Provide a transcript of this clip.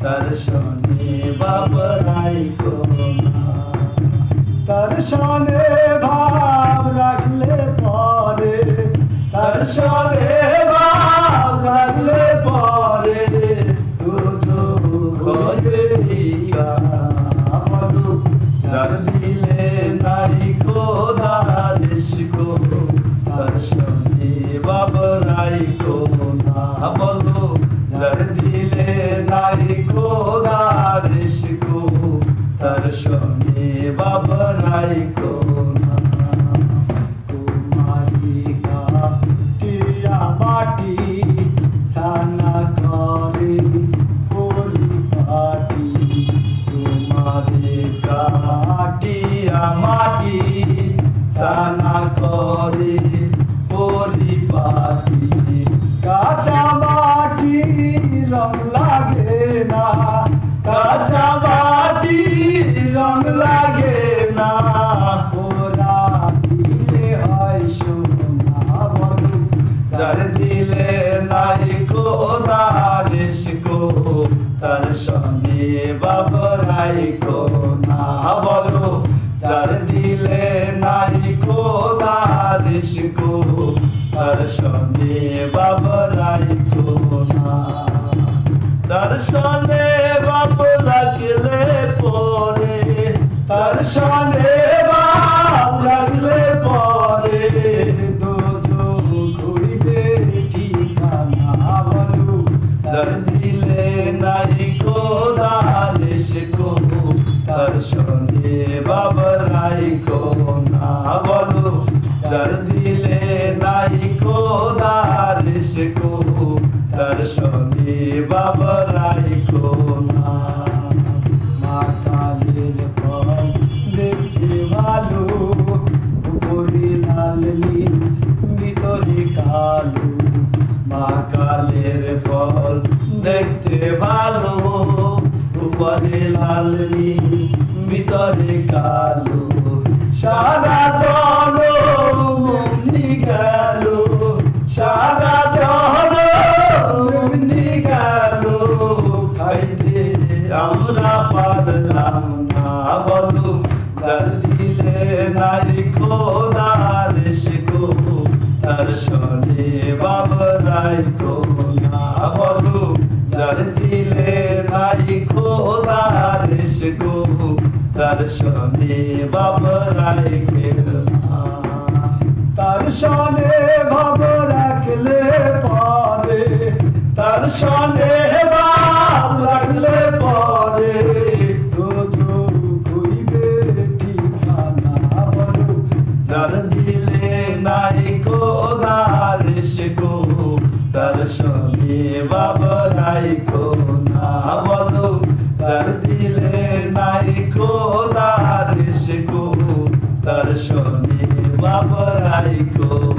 দর্শনে বাবরাই কোনা দর্শনে ভাব রাখলে পরে দর্শনে ভাব রাখলে পরে তুজো খোঁজে বলো যার দিলে নাই খোদা দেশকো দর্শনে বাবরাই কোনা বলো যার দিলে নাই খোদা দেশকো দর্শনে বাবরাই কোনা তোমারি কাটিয়া মাটি ছানা করে পরিপাটি তোমারে কাটিয়া মাটি ছানা করে পরিপাটি কাঁচা মাটি রং লাগে না কাঁচা মাটি রং লাগে না ওরা দিলে হয় সোনা বলো যার দিলে নাই খোদা দেশকো তার সঙ্গে বাবরাই কোনা বলো যার দিলে নাই খোদা দেশকো তার সঙ্গে বাবরাই কোনা দর্শনে বাপ রাখলে পরে দর্শনে বাপ রাখলে পরে দোজো ঘুরিবে ঠিকানা বলো যার দিলে নাই খোদা দেশকো তার সঙ্গে বাবরাই কোনা বলো যার দিলে নাই খোদা দেশকো তার সঙ্গে বাবরাই কোনা মা কালের ফল দেখতে ভালো উপরে লাল নীল ভিতরে কালো মা কালের ফল দেখতে ভালো উপরে লাল নীল ভিতরে কালো সারা জনমনি গেল সারা জনমনি গেল খাইতে আমরা পারলাম না বলো যার দিলে নাই খোদা দেশকো তার সঙ্গে বাবরাই কোনা বলো যার দিলে নাই খোদা দেশকো তার সঙ্গে বাবরাই কোনা তার সঙ্গে ভাব রাখলে পরে তার সঙ্গে ভাব রাখলে পরে তোজো ঘুরিবে ঠিকানা বলো যার দিলে নাই খোদা দেশকো তার সঙ্গে বাবরাই কোনা বলো যার দিলে নাই খোদা দেশকো তার সঙ্গে বাবরাই কোনা।